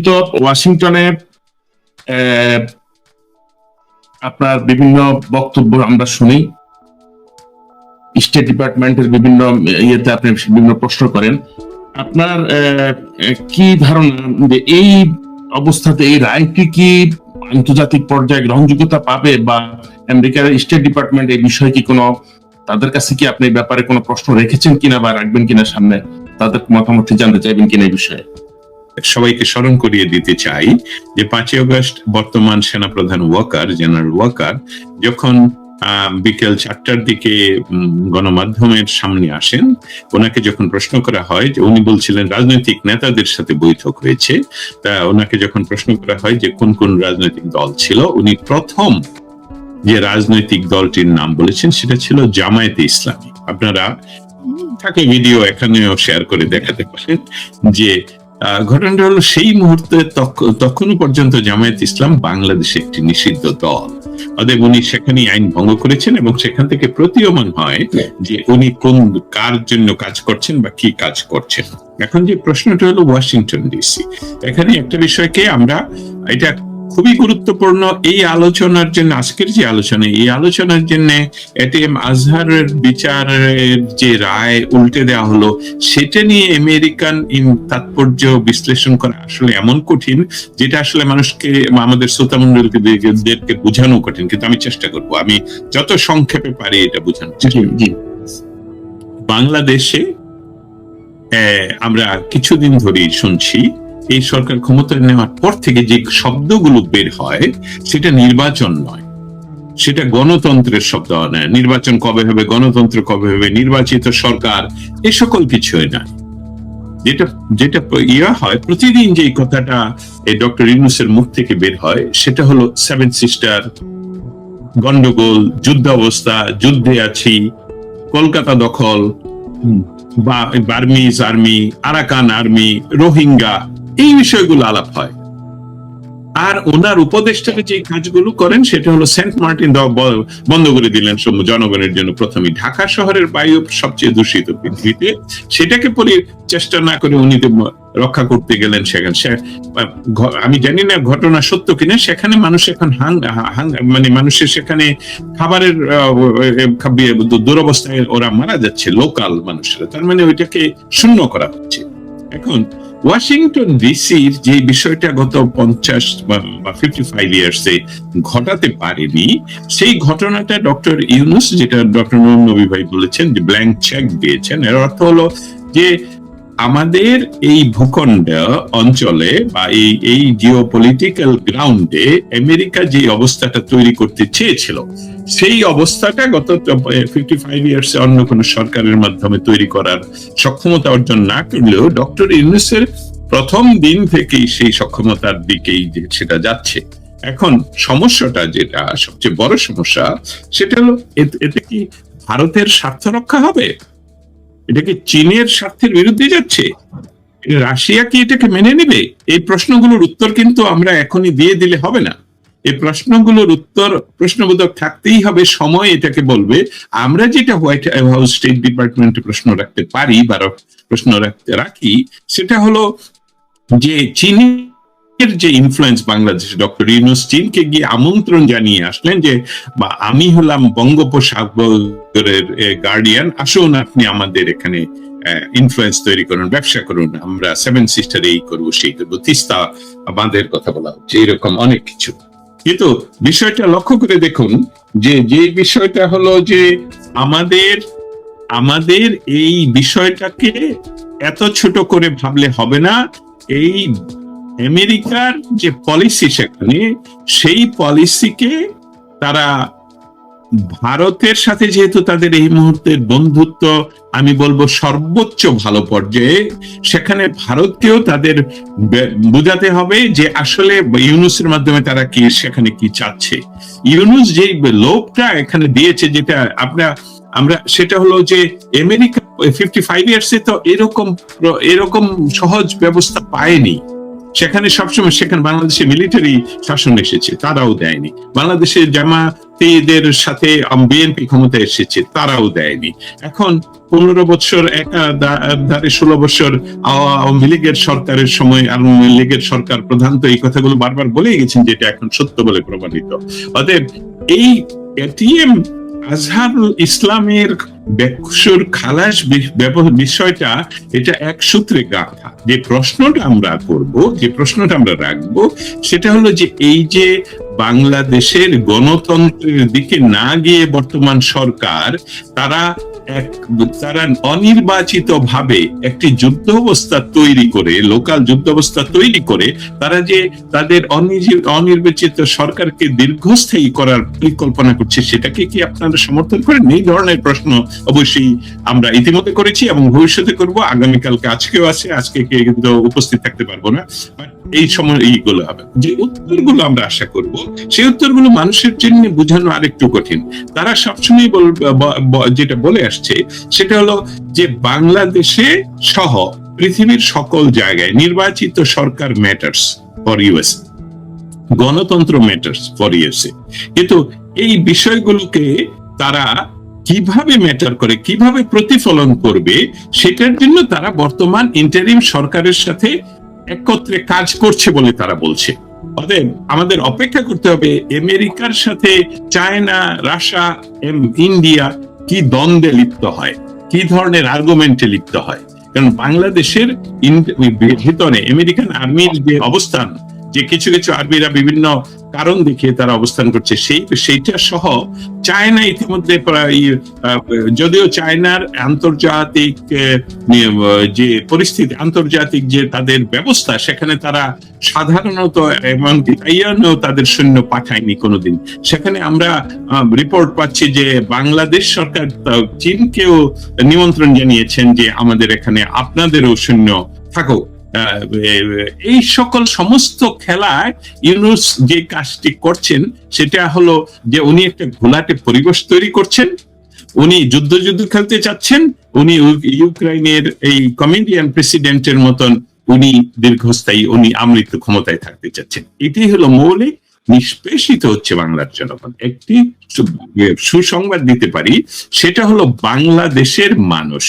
তো ওয়াশিংটনে আপনার বিভিন্ন বক্তব্য আমরা শুনি, স্টেট ডিপার্টমেন্টের বিভিন্ন ইয়েতে আপনি বিভিন্ন প্রশ্ন করেন। আপনার কি ধারণা যে এই অবস্থাতে এই রায়টি কি আন্তর্জাতিক পর্যায়ে গ্রহণযোগ্যতা পাবে, বা আমেরিকার স্টেট ডিপার্টমেন্ট এই বিষয়ে কি কোনো, তাদের কাছে কি আপনি ব্যাপারে কোনো প্রশ্ন রেখেছেন কিনা বা রাখবেন কিনা, সামনে তাদের মতামত জানতে চাইবেন কিনা এই বিষয়ে? সবাইকে স্মরণ করিয়ে দিতে চাই যে 5ই আগস্ট বর্তমান সেনাপ্রধান ওয়াকার, জেনারেল ওয়াকার, যখন বিকেল 4টার দিকে গণমাধ্যমের সামনে আসেন, ওনাকে যখন প্রশ্ন করা হয় যে উনি বলছিলেন রাজনৈতিক নেতাদের সাথে বৈঠক হয়েছে, তা ওনাকে যখন প্রশ্ন করা হয় যে কোন কোন রাজনৈতিক দল ছিল, উনি প্রথম যে রাজনৈতিক দলটির নাম বলেছেন সেটা ছিল জামায়াতে ইসলামী। আপনারা তাকে ভিডিও এখানেও শেয়ার করে দেখাতে পারেন যে ঘটনাটা হলো সেই মুহূর্তে তখনও পর্যন্ত জামায়াত ইসলাম বাংলাদেশে একটি নিষিদ্ধ দল, অতএব উনি সেখানে আইন ভঙ্গ করেছেন এবং সেখান থেকে প্রতীয়মান হয় যে উনি কোন কার জন্য কাজ করছেন বা কি কাজ করছেন। এখন যে প্রশ্নটা হলো ওয়াশিংটন ডিসি, এখানে একটা বিষয়কে আমরা, এটা খুবই গুরুত্বপূর্ণ এই আলোচনার জন্য, আজকের যে আলোচনা, এই আলোচনার জন্য এটিএম আজহারের বিচারের যে রায় উল্টে দেওয়া হলো, সেটা নিয়ে আমেরিকান তাৎপর্য বিশ্লেষণ করা আসলে এমন কঠিন, যেটা আসলে মানুষকে, আমাদের শ্রোতামণ্ডলীদেরকে বোঝানো কঠিন, কিন্তু আমি চেষ্টা করব, আমি যত সংক্ষেপে পারি এটা বোঝানোর চেষ্টা করব। বাংলাদেশে আমরা কিছুদিন ধরেই শুনছি এই সরকার ক্ষমতায় নেওয়ার পর থেকে যে শব্দগুলো বের হয় সেটা নির্বাচন নয়, সেটা গণতন্ত্রের শব্দ নয়। নির্বাচন কবে হবে, গণতন্ত্র কবে হবে, নির্বাচিত সরকার, এ সকল কিছুই নয়। যেটা যেটা ইয়া হয় প্রতিদিন, যে কথাটা ডক্টর ইউনূসের মুখ থেকে বের হয়, সেটা হলো 7 সিস্টার, গন্ডগোল, যুদ্ধ অবস্থা, যুদ্ধে আছি, কলকাতা দখল, বা Burmese army, Arakan army, Rohingya, এই বিষয়গুলো আলাপ হয়। আর ওনার উপদেষ্টারা যে কাজগুলো করেন সেটা হলো সেন্ট মার্টিন বন্ধ করে দিলেন জনগণের জন্য। প্রথমে ঢাকা শহরের বায়ু সবচেয়ে দূষিত পৃথিবীতে, সেটাকে চেষ্টা না করে উনি রক্ষা করতে গেলেন। সেখানে আমি জানি না ঘটনা সত্য কিনা, সেখানে মানুষ এখন মানে মানুষের সেখানে খাবারের দুরবস্থায় ওরা মারা যাচ্ছে, লোকাল মানুষরা, তার মানে ওইটাকে শূন্য করা হচ্ছে। এখন ওয়াশিংটন ডিসির যে বিষয়টা গত 50 বা 55 ইয়ার্সে ঘটাতে পারেনি, সেই ঘটনাটা ডক্টর ইউনূস, যেটা ডক্টর নবী ভাই বলেছেন যে ব্ল্যাঙ্ক চেক দিয়েছেন, এর অর্থ হলো যে আমাদের এই ভূখণ্ড অঞ্চলে বা এই জিওপলিটিক্যাল গ্রাউন্ডে আমেরিকা যে অবস্থাটা তৈরি করতে চেয়েছিল, সেই অবস্থাটা গত 55 ইয়ার্সে অন্য কোন সরকারের মাধ্যমে তৈরি করার সক্ষমতা অর্জন না করলেও ডক্টর ইউনূসের প্রথম দিন থেকেই সেই সক্ষমতার দিকেই সেটা যাচ্ছে। এখন সমস্যাটা, যেটা সবচেয়ে বড় সমস্যা, সেটা হলো এতে কি ভারতের স্বার্থ রক্ষা হবে? এটা কি চীনের স্বার্থের বিরুদ্ধে যাচ্ছে? রাশিয়া কি এটাকে মেনে নেবে? এই প্রশ্নগুলোর উত্তর কিন্তু আমরা এখনই দিয়ে দিলে হবে না। এই প্রশ্নগুলোর উত্তর প্রশ্নবোধক থাকতেই হবে, সময় এটাকে বলবে। আমরা যেটা হোয়াইট হাউস, স্টেট ডিপার্টমেন্টে প্রশ্ন রাখতে পারি বা প্রশ্ন রাখি, সেটা হলো যে চীনের যে ইনফ্লুয়েন্স বাংলাদেশে, ডক্টর ইউনূস চীনকে গিয়ে আমন্ত্রণ জানিয়ে আসলেন যে আমি হলাম বঙ্গোপসাগরের গার্ডিয়ান, আসুন আপনি আমাদের এখানে ইনফ্লুয়েন্স তৈরি করুন, ব্যবসা করুন, আমরা 7 সিস্টার এই করবো, সেই করবো, তিস্তা বাঁধের কথা বলা হচ্ছে, এরকম অনেক কিছু। কিন্তু বিষয়টা লক্ষ্য করে দেখুন যে বিষয়টা হলো যে আমাদের এই বিষয়টাকে এত ছোট করে ভাবলে হবে না। এই আমেরিকার যে পলিসি, সেখানে সেই পলিসিকে তারা ভারতের সাথে, যেহেতু তাদের এই মুহূর্তের বন্ধুত্ব আমি বলবো সর্বোচ্চ ভালো পর্যায়ে, সেখানে ভারতকেও তাদের বোঝাতে হবে যে আসলে ইউনূসের মাধ্যমে তারা কি সেখানে কি চাচ্ছে। ইউনূস যে লোকটা এখানে দিয়েছে, যেটা আমরা সেটা হলো যে আমেরিকা 55 ইয়ার্সে তো এরকম সহজ ব্যবস্থা পায়নি। সেখানে সবসময়, সেখানে বাংলাদেশে মিলিটারি শাসন এসেছে, তারাও দেয়নি। বাংলাদেশের শক্তিদের সাথে বিএনপি ক্ষমতায় এসেছে, তারাও দেয়নি। এখন 15 বছর একাধারে 16 বছর আওয়ামী লীগের সরকারের সময় আওয়ামী লীগের সরকার প্রধান তো এই কথাগুলো বারবার বলেই গেছেন, যেটা এখন সত্য বলে প্রমাণিত। অতএব এই এটিএম আজহারুল ইসলামের বেকসুর খালাস বিষয়টা, এটা এক সূত্রে গাঁথা। যে প্রশ্নটা আমরা করব, যে প্রশ্নটা আমরা রাখবো, সেটা হলো যে এই যে বাংলাদেশের গণতন্ত্রের দিকে না গিয়ে বর্তমান সরকার তারা অনির্বাচিত ভাবে একটি যুদ্ধ অবস্থা তৈরি করে, লোকাল যুদ্ধ অবস্থা তৈরি করে তারা যে তাদের অনির্বাচিত সরকারকে দীর্ঘস্থায়ী করার পরিকল্পনা করছে, সেটাকে কি আপনারা সমর্থন করেন? এই ধরনের প্রশ্ন অবশ্যই আমরা ইতিমধ্যে করেছি এবং ভবিষ্যতে করব। আগামীকালকে আজকেও আছে, আজকে কিন্তু উপস্থিত থাকতে পারবো না, এই সময় এইগুলো হবে। যে উত্তরগুলো আমরা আশা করব, সেই উত্তরগুলো মানুষের জন্য বোঝানো আরেকটু কঠিন। তারা সবসময় যেটা বলে আসছে সেটা হলো যে বাংলাদেশে সহ পৃথিবীর সকল জায়গায় নির্বাচিত সরকার ম্যাটার্স ফর ইউএস, গণতন্ত্র ম্যাটার্স ফর ইউএসএ। কিন্তু এই বিষয়গুলোকে তারা কিভাবে ম্যাটার করে, কিভাবে প্রতিফলন করবে, সেটার জন্য তারা বর্তমান ইন্টারিম সরকারের সাথে একত্রে কাজ করছে বলে তারা বলছে। অতএব আমাদের অপেক্ষা করতে হবে আমেরিকার সাথে চায়না, রাশিয়া, ইন্ডিয়া কি দ্বন্দ্বে লিপ্ত হয়, কি ধরনের আর্গুমেন্টে লিপ্ত হয়। কারণ বাংলাদেশের ভিতরে আমেরিকান আর্মির যে অবস্থান, যে কিছু কিছু আর্মিরা বিভিন্ন কারণ দেখিয়ে তারা অবস্থান করছে, সেইটা সহ চায়না ইতিমধ্যে যদিও চায়নার আন্তর্জাতিক যে পরিস্থিতি, আন্তর্জাতিক যে তাদের ব্যবস্থা, সেখানে তারা সাধারণত এমনকি তাইওয়ানেও তাদের সৈন্য পাঠায়নি কোনোদিন। সেখানে আমরা রিপোর্ট পাচ্ছি যে বাংলাদেশ সরকার চীনকেও নিমন্ত্রণ জানিয়েছেন যে আমাদের এখানে আপনাদেরও সৈন্য থাকুক। এই সকল সমস্ত খেলায় ইউনূস যে কাজটি করছেন সেটা হলো যে উনি একটা ঘোলাটে পরিবেশ তৈরি করছেন, উনি যুদ্ধ খেলতে চাচ্ছেন, উনি ইউক্রেনের এই কমেডিয়ান প্রেসিডেন্টের মতন উনি দীর্ঘস্থায়ী, উনি আমৃত্যু ক্ষমতায় থাকতে চাচ্ছেন। এটাই হলো মৌলিক। নিষ্পেষিত হচ্ছে বাংলার জনগণ। একটি সুসংবাদ দিতে পারি, সেটা হলো বাংলাদেশের মানুষ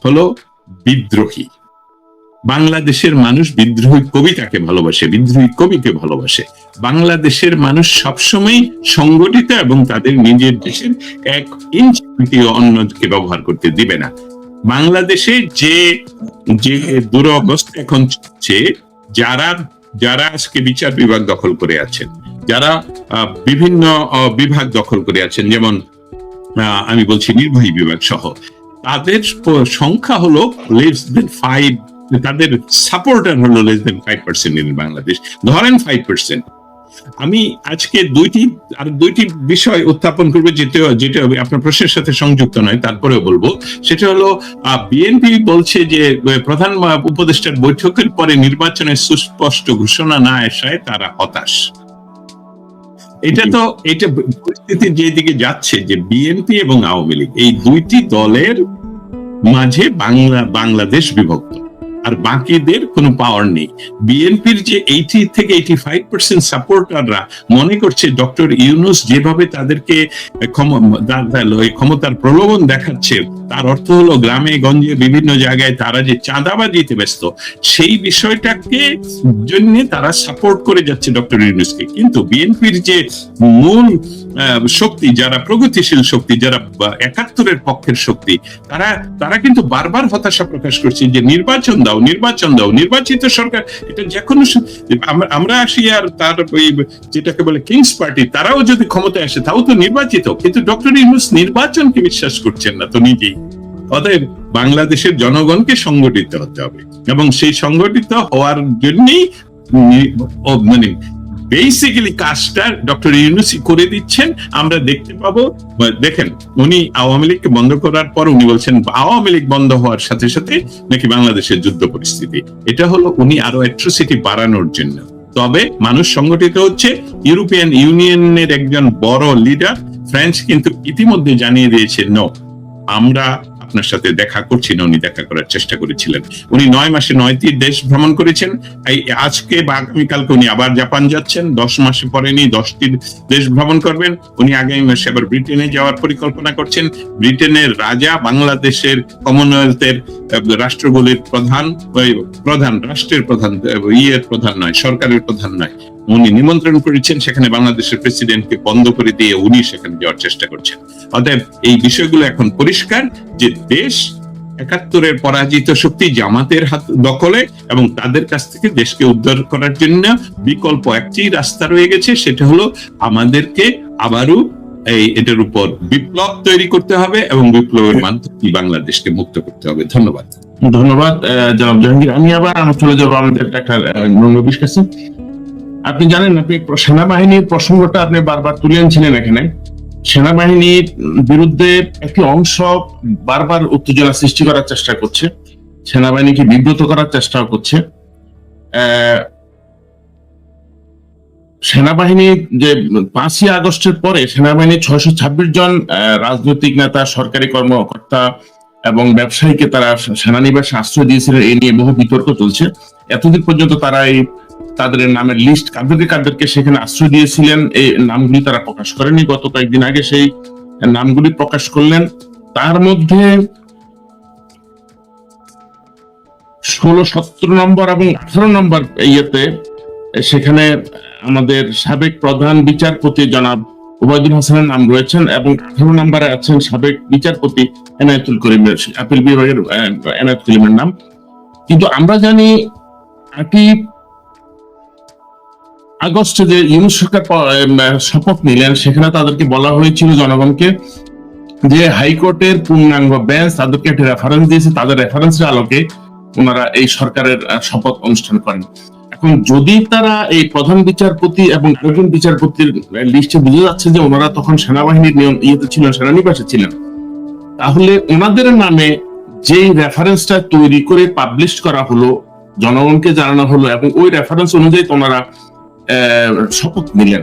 হলো বিদ্রোহী। বাংলাদেশের মানুষ বিদ্রোহী কবিতাকে ভালোবাসে, বিদ্রোহী কবিকে ভালোবাসে। বাংলাদেশের মানুষ সবসময় সংগঠিত এবং তাদের নিজের দেশের 1 ইঞ্চ অন্যকে ব্যবহার করতে দিবে না। বাংলাদেশে যে দুরবস্থা এখন চলছে, যারা আজকে বিচার বিভাগ দখল করে আছেন, যারা বিভিন্ন বিভাগ দখল করে আছেন, যেমন আমি বলছি নির্বাহী বিভাগ সহ, তাদের সংখ্যা হলো less than 5, তাদের সাপোর্টার হলো less than 5% ইন বাংলাদেশ। ধরেন 5%। আমি আজকে দুইটি বিষয় উত্থাপন করবো, যেটা আপনার প্রশ্নের সাথে সংযুক্ত নয়, তারপরেও বলবো। সেটা হলো বিএনপি বলছে যে প্রধান উপদেষ্টার বৈঠকের পরে নির্বাচনের সুস্পষ্ট ঘোষণা না আসায় তারা হতাশ। এটা পরিস্থিতি যেদিকে যাচ্ছে, যে বিএনপি এবং আওয়ামী লীগ এই দুইটি দলের মাঝে বাংলাদেশ বিভক্ত, আর বাকিদের কোনো পাওয়ার নেই। বিএনপির যে 80 থেকে 85% সাপোর্টাররা মনে করছে ডক্টর ইউনূস যেভাবে তাদেরকে ক্ষমতার প্রলোভন দেখাচ্ছে, তার অর্থ হলো গ্রামে গঞ্জে বিভিন্ন জায়গায় তারা যে চাঁদাবাজিতে ব্যস্ত, সেই বিষয়টাকে জন্য তারা সাপোর্ট করে যাচ্ছে ডক্টর ইউনূসকে। কিন্তু বিএনপির যে মূল শক্তি, যারা প্রগতিশীল শক্তি, যারা ৭১-এর পক্ষের শক্তি, তারা কিন্তু বারবার হতাশা প্রকাশ করছে যে নির্বাচন দাও, নির্বাচিত সরকার। এটা যে কোনো আমরা আসি, আর তার যেটাকে বলে কিংস পার্টি, তারাও যদি ক্ষমতায় আসে তাও তো নির্বাচিত, কিন্তু ডক্টর ইউনূস নির্বাচনকে বিশ্বাস করছেন না তো নিজেই। অতএব বাংলাদেশের জনগণকে সংগঠিত হতে হবে, এবং সেই সংগঠিত হওয়ার জন্যই মানে বেসিক্যালি কাজটা ডক্টর ইউনূস করে দিচ্ছেন। আমরা দেখতে পাবো, দেখেন উনি আওয়ামী লীগকে বন্ধ করার পর উনি বলছেন আওয়ামী লীগ বন্ধ হওয়ার সাথে সাথে নাকি বাংলাদেশের যুদ্ধ পরিস্থিতি। এটা হলো উনি আরো অ্যাট্রোসিটি বাড়ানোর জন্য। তবে মানুষ সংগঠিত হচ্ছে। ইউরোপিয়ান ইউনিয়নের একজন বড় লিডার ফ্রান্স কিন্তু ইতিমধ্যে জানিয়ে দিয়েছে, নো, আমরা আপনার সাথে দেখা করছি না, উনি দেখা করার চেষ্টা করেছিলেন। উনি 9 মাসে 9টি দেশ ভ্রমণ করেছেন। এই আজকে বা আগামীকালকে উনি আবার জাপান যাচ্ছেন। 10 মাসে পরেনি 10টি দেশ ভ্রমণ করবেন। উনি আগামী মাসে আবার ব্রিটেনে যাওয়ার পরিকল্পনা করছেন। ব্রিটেনের রাজা বাংলাদেশের কমনওয়েলথের রাষ্ট্রগুলির প্রধান রাষ্ট্রের প্রধান প্রধান নয়, সরকারের প্রধান নয়, উনি নিমন্ত্রণ করেছেন। সেখানে বাংলাদেশের প্রেসিডেন্টকে বন্ধ করে দিয়ে উনি সেখানে যাওয়ার চেষ্টা করছেন। অতএব এই বিষয়গুলো এখন পরিষ্কার যে দেশ 71-এর পরাজিত শক্তি জামাতের হাত দখলে, এবং তাদের কাছ থেকে দেশকে উদ্ধার করার জন্য বিকল্প একটি রাস্তা রয়ে গেছে, সেটা হলো আমাদেরকে আবারও এটার উপর বিপ্লব তৈরি করতে হবে এবং বিপ্লবের মাধ্যমে বাংলাদেশকে মুক্ত করতে হবে। ধন্যবাদ। ধন্যবাদ জনাব জাহাঙ্গীর। আমি আবার চলে যাবো আমাদের একটা নবীর কাছে। আপনি জানেন, আপনি সেনাবাহিনীর প্রসঙ্গটা আপনি বারবার তুলে আনছিলেন এখানে। সেনাবাহিনীর বিরুদ্ধে একটি অংশ বারবার উত্তেজনা সৃষ্টি করার চেষ্টা করছে, সেনাবাহিনীকে বিব্রত করার চেষ্টা করছে। সেনাবাহিনী যে 5ই আগস্টের পরে সেনাবাহিনীর 626 জন রাজনৈতিক নেতা, সরকারি কর্মকর্তা এবং ব্যবসায়ীকে তারা সেনানিবাসে আশ্রয় দিয়েছিলেন, এই নিয়ে বহু বিতর্ক চলছে। এতদিন পর্যন্ত তারা তাদের নামের লিস্ট কাদেরকে সেখানে আশ্রয় দিয়েছিলেন এই নামগুলি তারা প্রকাশ করেনি। গত কয়েকদিন আগে সেই নামগুলি প্রকাশ করলেন। তার মধ্যে 16, 17 নম্বর এবং 18 নম্বর ইয়েতে সেখানে আমাদের সাবেক প্রধান বিচারপতি জনাব ওবায়দুল হাসানের নাম রয়েছেন, এবং 18 নম্বরে আছেন সাবেক বিচারপতি এনায়েতুল করিমের, আপিল বিভাগের এনায়েত করিমের নাম। কিন্তু আমরা জানি 8 আগস্টে যে ইউনূস সরকার শপথ নিলেন, সেখানে তাদেরকে বলা হয়েছিল জনগণকে যে হাইকোর্টের পূর্ণাঙ্গ বেঞ্চ তাদেরকে একটা রেফারেন্স দিয়েছে, তাদের রেফারেন্সের আলোকে ওনারা এই সরকারের শপথ অনুষ্ঠান করেন। এখন যদি তারা এই প্রধান বিচারপতি এবং আরেকজন বিচারপতির লিস্টে বুঝে যাচ্ছে যে ওনারা তখন সেনাবাহিনীর ইয়েতে ছিলেন, সেনানিবাসে ছিলেন, তাহলে ওনাদের নামে যেই রেফারেন্সটা তৈরি করে পাবলিশ করা হলো, জনগণকে জানানো হলো, এবং ওই রেফারেন্স অনুযায়ী ওনারা শপথ নিলেন,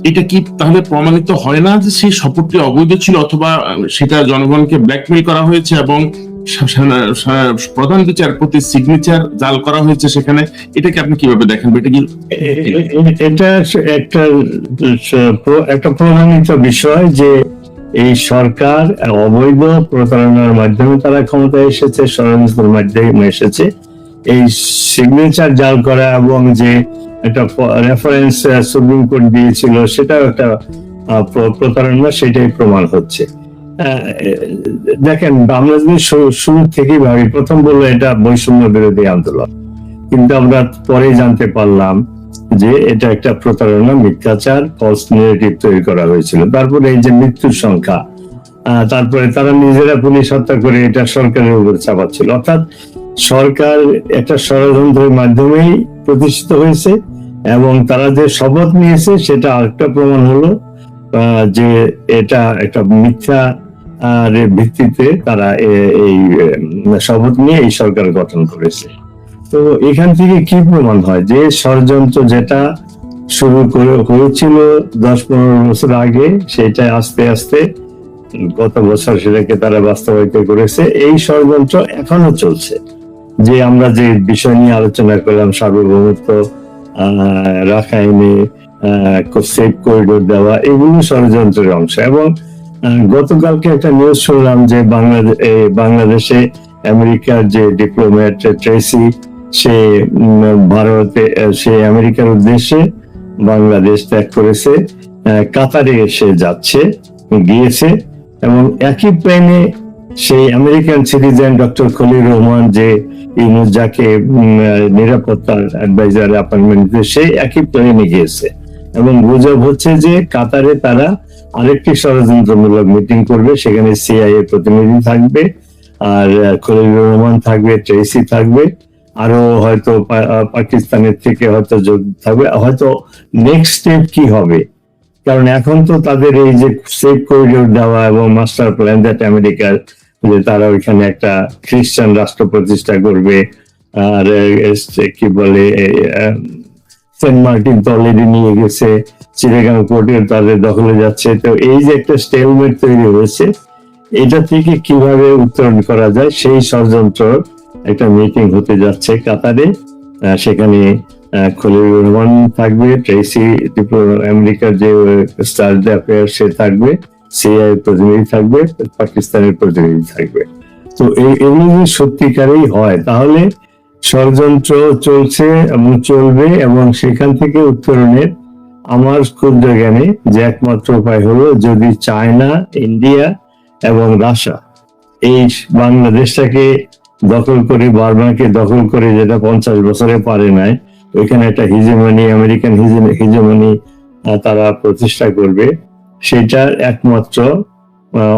এটা কি তাহলে প্রমাণিত হয় না যে সেই শপথটি অবৈধ ছিল, অথবা সেটা জনগণকে ব্ল্যাকমেইল করা হয়েছে এবং প্রধান বিচারপতির সিগনেচার জাল করা হয়েছে সেখানে? এটাকে আপনি কিভাবে দেখেন? এটা কি এটা একটা প্রমাণিত বিষয় যে এই সরকার অবৈধ প্রতারণার মাধ্যমে তারা ক্ষমতায় এসেছে, ষড়যন্ত্রের মাধ্যমে এসেছে। এই সিগনেচার জাল করা এবং যে একটা রেফারেন্স সুপ্রিম কোর্ট দিয়েছিল সেটাও একটা প্রতারণা, সেটাই প্রমাণ হচ্ছে। দেখেন, আমরা যদি শুরু থেকেই ভাবি, প্রথম বললো এটা বৈষম্য বিরোধী আন্দোলন, কিন্তু আমরা পরে জানতে পারলাম যে এটা একটা প্রতারণা, মিথ্যাচার, ফলস নেগেটিভ তৈরি করা হয়েছিল। তারপরে এই যে মৃত্যুর সংখ্যা, তারপরে তারা নিজেরা পুলিশ হত্যা করে এটা সরকারের উপর চাপাচ্ছিল। অর্থাৎ সরকার একটা ষড়যন্ত্রের মাধ্যমেই প্রতিষ্ঠিত হয়েছে, এবং তারা যে শপথ নিয়েছে সেটা আরেকটা প্রমাণ হলো যে এটা একটা মিথ্যা ভিত্তিতে তারা এই শপথ নিয়ে এই সরকার গঠন করেছে। তো এখান থেকে কি প্রমাণ হয় যে ষড়যন্ত্র যেটা শুরু হয়েছিল 10-15 বছর আগে, সেটা আস্তে আস্তে গত বছর সেটাকে তারা বাস্তবায়িত করেছে। এই ষড়যন্ত্র এখনো চলছে। যে আমরা যে বিষয় নিয়ে আলোচনা করলাম, সার্বভৌমত্ব রাখাইনে সেফ করিডোর দেওয়া, এগুলো ষড়যন্ত্রের অংশ। এবং গতকালকে একটা নিউজ শুনলাম যে বাংলাদেশে আমেরিকার যে ডিপ্লোম্যাট ট্রেসি, সে ভারতে, সে আমেরিকার উদ্দেশ্যে বাংলাদেশ ত্যাগ করেছে, কাতারে এসে গিয়েছে, এবং একই প্লেনে সেই American citizen doctor Khalil Rahman, যে ইউনূস যাকে নিরাপত্তার অ্যাডভাইজার অ্যাপয়েন্টমেন্ট দিতে, সে একই প্লেনে গিয়েছে। এবং গুজব হচ্ছে যে কাতারে তারা আরেকটি ষড়যন্ত্রমূলক মিটিং করবে, সেখানে সিআইএ প্রতিনিধি থাকবে, আর খলিল রহমান থাকবে, ট্রেসি থাকবে, আরো হয়তো পাকিস্তানের থেকে হয়তো যোগ থাকবে। হয়তো নেক্সট স্টেপ কি হবে, কারণ এখন তো তাদের এই যে সেফ করিডোর দেওয়া এবং মাস্টার প্ল্যান দ্যাট আমেরিকার, যে তারা ওইখানে একটা খ্রিস্টান রাষ্ট্র প্রতিষ্ঠা করবে, আর কি বলে সেন্ট মার্টিন তো অলরেডি নিয়ে গেছে, চিটাগাং পোর্টের তাদের দখলে যাচ্ছে। তো এই যে একটা স্টেলমেট তৈরি হয়েছে, এটা থেকে কিভাবে উত্তরণ করা যায় সেই ষড়যন্ত্র একটা মিটিং হতে যাচ্ছে কাতারে। সেখানে খলিলুর রহমান থাকবে, ট্রেসি আমেরিকার যে স্টার অ্যাফেয়ার সে থাকবে, সিআই প্রতিনিধি থাকবে, পাকিস্তানের প্রতিনিধি থাকবে। তো এগুলো যদি সত্যিকারেই হয় তাহলে ষড়যন্ত্র চলছে এবং চলবে, এবং সেখান থেকে উত্তরণের আমার ক্ষুদ্র জ্ঞানে যে একমাত্র উপায় হলো যদি চায়না, ইন্ডিয়া এবং রাশিয়া এই বাংলাদেশটাকে দখল করে, বার্মাকে দখল করে, যেটা 50 বছরে পারে নাই, ওইখানে একটা হিজেমনি, আমেরিকান হিজেমনি তারা প্রতিষ্ঠা করবে, সেটার একমাত্র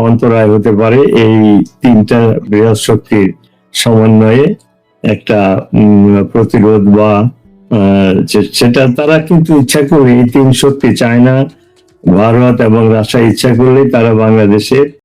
অন্তরায় হতে পারে এই তিনটা বৃহৎ শক্তির সমন্বয়ে একটা প্রতিরোধ বা সেটা তারা কিন্তু ইচ্ছা করে, এই তিন শক্তি চায়না, ভারত এবং রাশিয়া ইচ্ছা করলে তারা বাংলাদেশে